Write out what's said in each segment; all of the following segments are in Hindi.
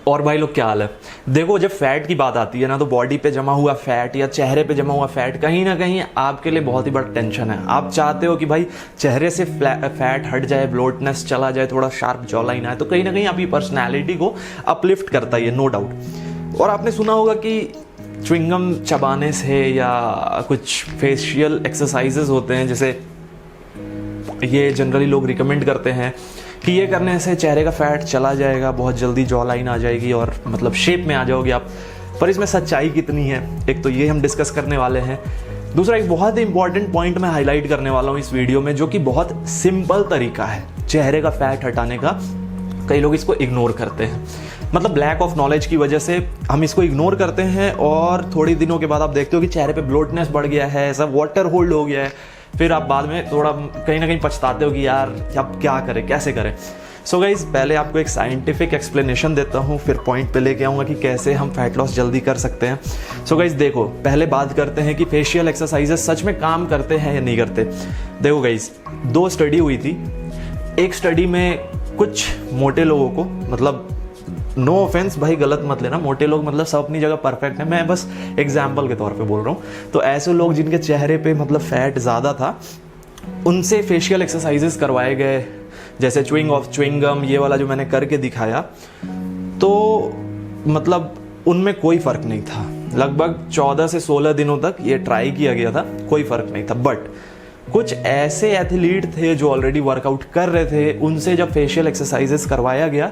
और भाई लोग क्या हाल है। देखो जब फैट की बात आती है ना, तो बॉडी पे जमा हुआ फैट या चेहरे पे जमा हुआ फैट कहीं ना कहीं आपके लिए बहुत ही बड़ा टेंशन है। आप चाहते हो कि भाई चेहरे से फैट हट जाए, ब्लोटनेस चला जाए, थोड़ा शार्प जॉ लाइन आए, तो कहीं ना कहीं आपकी पर्सनैलिटी को अपलिफ्ट करता है, नो डाउट। और आपने सुना होगा कि च्युइंगम चबाने से या कुछ फेशियल एक्सरसाइजेज होते हैं, जैसे ये जनरली लोग रिकमेंड करते हैं कि ये करने से चेहरे का फैट चला जाएगा, बहुत जल्दी जॉ लाइन आ जाएगी और मतलब शेप में आ जाओगे आप। पर इसमें सच्चाई कितनी है, एक तो ये हम डिस्कस करने वाले हैं। दूसरा एक बहुत ही इंपॉर्टेंट पॉइंट मैं हाईलाइट करने वाला हूँ इस वीडियो में, जो कि बहुत सिंपल तरीका है चेहरे का फैट हटाने का। कई लोग इसको इग्नोर करते हैं, मतलब लैक ऑफ नॉलेज की वजह से हम इसको इग्नोर करते हैं, और थोड़ी दिनों के बाद आप देखते हो कि चेहरे पे ब्लोटनेस बढ़ गया है, ऐसा वाटर होल्ड हो गया है। फिर आप बाद में थोड़ा कहीं ना कहीं पछताते हो कि यार अब क्या करें, कैसे करें। सो गाइज, पहले आपको एक साइंटिफिक एक्सप्लेनेशन देता हूँ, फिर पॉइंट पे लेके आऊँगा कि कैसे हम फैट लॉस जल्दी कर सकते हैं। सो गाइज देखो, पहले बात करते हैं कि फेशियल एक्सरसाइजेस सच में काम करते हैं या नहीं करते। देखो गाइज, 2 स्टडी हुई थी। एक स्टडी में कुछ मोटे लोगों को, मतलब नो ऑफेंस भाई, गलत मत लेना, मोटे लोग मतलब सब अपनी जगह परफेक्ट है, मैं बस एग्जाम्पल के तौर पे बोल रहा हूँ। तो ऐसे लोग जिनके चेहरे पे मतलब फैट ज़्यादा था, उनसे फेशियल एक्सरसाइजेस करवाए गए, जैसे च्युइंगम, ये वाला जो मैंने करके दिखाया। तो मतलब उनमें कोई फ़र्क नहीं था। लगभग 14 से 16 दिनों तक ये ट्राई किया गया था, कोई फ़र्क नहीं था। बट कुछ ऐसे एथलीट थे जो ऑलरेडी वर्कआउट कर रहे थे, उनसे जब फेशियल एक्सरसाइजेस करवाया गया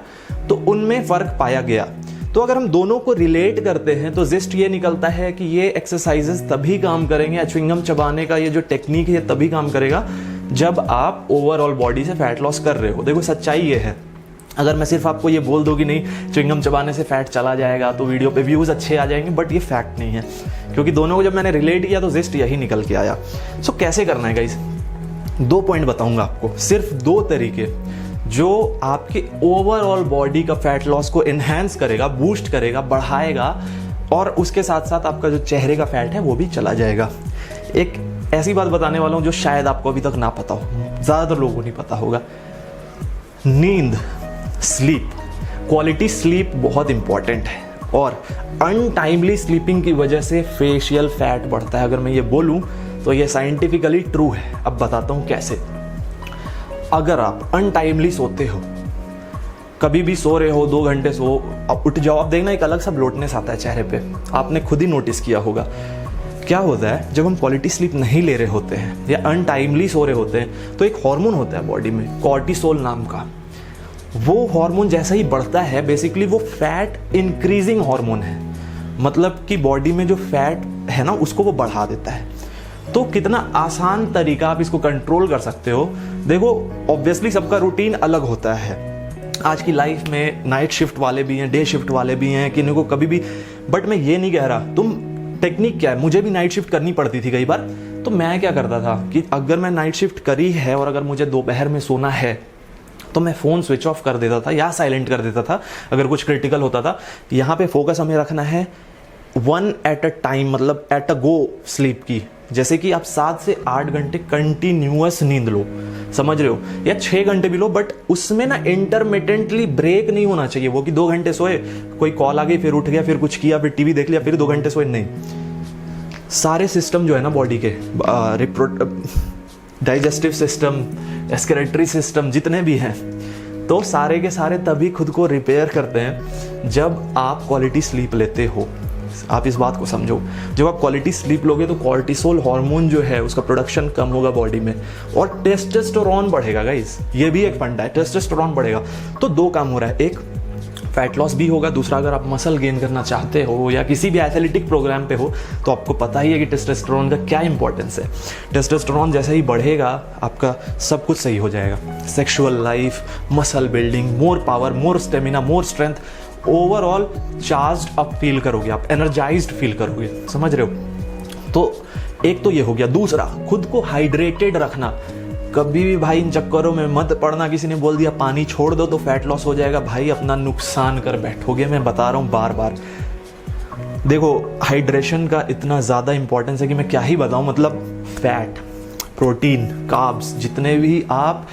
तो उनमें फ़र्क पाया गया। तो अगर हम दोनों को रिलेट करते हैं तो जिस्ट ये निकलता है कि ये एक्सरसाइजेस तभी काम करेंगे, च्युइंगम चबाने का ये जो टेक्निक है तभी काम करेगा जब आप ओवरऑल बॉडी से फैट लॉस कर रहे हो। देखो सच्चाई ये है, अगर मैं सिर्फ आपको ये बोल दूँ कि नहीं च्युइंगम चबाने से फैट चला जाएगा तो वीडियो पे व्यूज़ अच्छे आ जाएंगे, बट ये फैक्ट नहीं है, क्योंकि दोनों को जब मैंने रिलेट किया तो जिस्ट यही निकल के आया। सो कैसे करना है गाइस, 2 पॉइंट बताऊंगा आपको, सिर्फ 2 तरीके जो आपके ओवरऑल बॉडी का फैट लॉस को एनहांस करेगा, बूस्ट करेगा, बढ़ाएगा, और उसके साथ साथ आपका जो चेहरे का फैट है वो भी चला जाएगा। एक ऐसी बात बताने वाला हूँ जो शायद आपको अभी तक ना पता हो, ज़्यादातर लोगों को नहीं पता होगा। नींद, स्लीप, क्वालिटी स्लीप बहुत इंपॉर्टेंट है, और अनटाइमली स्लीपिंग की वजह से फेशियल फैट बढ़ता है। अगर मैं ये बोलूँ तो ये साइंटिफिकली ट्रू है। अब बताता हूँ कैसे। अगर आप अनटाइमली सोते हो, कभी भी सो रहे हो, 2 घंटे सो, अब उठ जाओ, आप देखना एक अलग सा ब्लोटनेस आता है चेहरे पे, आपने खुद ही नोटिस किया होगा। क्या होता है जब हम क्वालिटी स्लीप नहीं ले रहे होते हैं या अनटाइमली सो रहे होते हैं, तो एक हार्मोन होता है बॉडी में कॉर्टिसोल नाम का। वो हार्मोन जैसा ही बढ़ता है, बेसिकली वो फैट इंक्रीजिंग हार्मोन है, मतलब कि बॉडी में जो फैट है ना उसको वो बढ़ा देता है। तो कितना आसान तरीका आप इसको कंट्रोल कर सकते हो। देखो ऑब्वियसली सबका रूटीन अलग होता है, आज की लाइफ में नाइट शिफ्ट वाले भी हैं, डे शिफ्ट वाले भी हैं, किन्हीं को कभी भी, बट मैं ये नहीं कह रहा तुम टेक्निक क्या है। मुझे भी नाइट शिफ्ट करनी पड़ती थी कई बार, तो मैं क्या करता था कि अगर मैं नाइट शिफ्ट करी है और अगर मुझे दोपहर में सोना है तो मैं फ़ोन स्विच ऑफ कर देता था या साइलेंट कर देता था अगर कुछ क्रिटिकल होता था। यहाँ पे फोकस हमें रखना है 1 एट अ टाइम, मतलब एट अ गो स्लीप की। जैसे कि आप 7 से 8 घंटे कंटिन्यूअस नींद लो, समझ रहे हो, या 6 घंटे भी लो, बट उसमें ना इंटरमिटेंटली ब्रेक नहीं होना चाहिए। वो कि 2 घंटे सोए, कोई कॉल आ गई, फिर उठ गया, फिर कुछ किया, फिर टीवी देख लिया, फिर 2 घंटे सोए, नहीं। सारे सिस्टम जो है ना बॉडी के, डाइजेस्टिव सिस्टम, रेस्पिरेटरी सिस्टम, जितने भी हैं, तो सारे के सारे तभी खुद को रिपेयर करते हैं जब आप क्वालिटी स्लीप लेते हो। आप इस बात को समझो, जब आप क्वालिटी स्लीप लोगे तो कॉर्टिसोल हार्मोन जो है उसका प्रोडक्शन कम होगा बॉडी में, और टेस्टोस्टेरोन बढ़ेगा गाइस, ये भी एक फंडा है, टेस्टोस्टेरोन बढ़ेगा। तो 2 काम हो रहा है, एक फैट लॉस भी होगा, दूसरा अगर आप मसल गेन करना चाहते हो या किसी भी एथलेटिक प्रोग्राम पे हो तो आपको पता ही है कि टेस्टोस्टेरोन का क्या इंपॉर्टेंस है। टेस्टोस्टेरोन जैसे ही बढ़ेगा आपका सब कुछ सही हो जाएगा, sexual life, muscle building, more power, more stamina, more strength, overall charged up feel करोगे आप, एनर्जाइज्ड फील करोगे, समझ रहे हो। तो एक तो ये हो गया। दूसरा, खुद को हाइड्रेटेड रखना। कभी भी भाई इन चक्करों में मत पड़ना, किसी ने बोल दिया पानी छोड़ दो तो फैट लॉस हो जाएगा, भाई अपना नुकसान कर बैठोगे। मैं बता रहा हूँ बार बार, देखो हाइड्रेशन का इतना ज़्यादा इंपॉर्टेंस है कि मैं क्या ही बताऊँ। मतलब फैट, प्रोटीन, कार्ब्स, जितने भी आप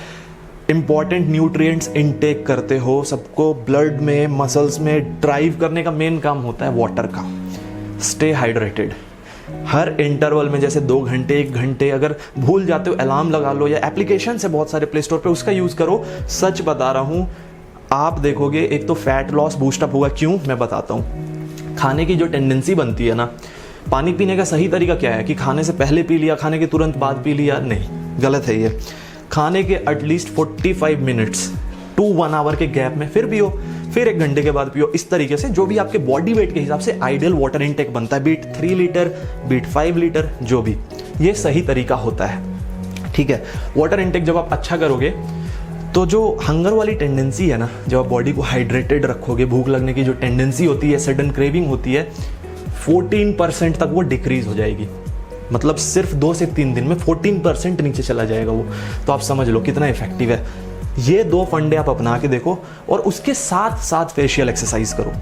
इंपॉर्टेंट न्यूट्रिएंट्स इनटेक करते हो, सबको ब्लड में मसल्स में ड्राइव करने का मेन काम होता है वाटर का। Stay hydrated. हर इंटरवल में जैसे 2 घंटे 1 घंटे, अगर भूल जाते हो अलार्म लगा लो, या एप्लीकेशन है बहुत सारे प्ले स्टोर पे, उसका यूज़ करो। सच बता रहा हूँ, आप देखोगे एक तो फैट लॉस बूस्टअप होगा। क्यों, मैं बताता हूँ। खाने की जो टेंडेंसी बनती है ना, पानी पीने का सही तरीका क्या है कि खाने से पहले पी लिया, खाने के तुरंत बाद पी लिया, नहीं, गलत है ये। खाने के एटलीस्ट 45 मिनट्स टू 1 आवर के गैप में फिर पियो, फिर 1 घंटे के बाद पियो। इस तरीके से जो भी आपके बॉडी वेट के हिसाब से आइडियल वाटर इनटेक बनता है, बीट 3 लीटर, बीट 5 लीटर, जो भी, ये सही तरीका होता है। ठीक है, वाटर इनटेक जब आप अच्छा करोगे तो जो हंगर वाली टेंडेंसी है ना, जब आप बॉडी को हाइड्रेटेड रखोगे, भूख लगने की जो टेंडेंसी होती है, सडन क्रेविंग होती है, 14% तक वो डिक्रीज हो जाएगी। मतलब सिर्फ 2 से 3 दिन में 14% नीचे चला जाएगा वो। तो आप समझ लो कितना इफेक्टिव है। ये 2 फंडे आप अपना के देखो, और उसके साथ साथ फेशियल एक्सरसाइज करो,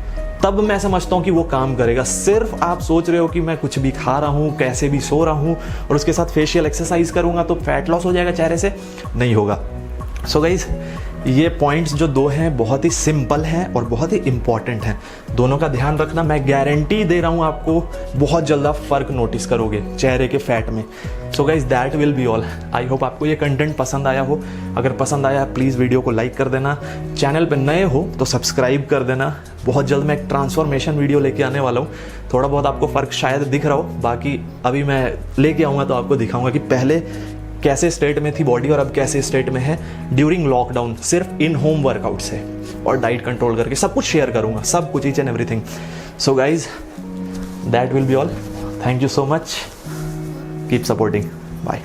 तब मैं समझता हूँ कि वो काम करेगा। सिर्फ आप सोच रहे हो कि मैं कुछ भी खा रहा हूँ, कैसे भी सो रहा हूँ, और उसके साथ फेशियल एक्सरसाइज करूँगा तो फैट लॉस हो जाएगा चेहरे से, नहीं होगा। सो गाइज, ये पॉइंट्स जो 2 हैं बहुत ही सिंपल हैं और बहुत ही इंपॉर्टेंट हैं। दोनों का ध्यान रखना। मैं गारंटी दे रहा हूँ आपको, बहुत जल्द आप फ़र्क नोटिस करोगे चेहरे के फैट में। सो guys, that will be all. I hope आपको ये कंटेंट पसंद आया हो। अगर पसंद आया प्लीज़ वीडियो को लाइक कर देना। चैनल पर नए हो तो सब्सक्राइब कर देना। बहुत जल्द मैं एक ट्रांसफॉर्मेशन वीडियो लेके आने वाला हूँ। थोड़ा बहुत आपको फ़र्क शायद दिख रहा हो, बाकी अभी मैं लेके आऊँगा तो आपको दिखाऊँगा कि पहले कैसे स्टेट में थी बॉडी और अब कैसे स्टेट में है ड्यूरिंग लॉकडाउन, सिर्फ इन होम वर्कआउट से और डाइट कंट्रोल करके। सब कुछ शेयर करूंगा, सब कुछ, each and everything. So guys, that will be all. Thank you so much, keep supporting, bye.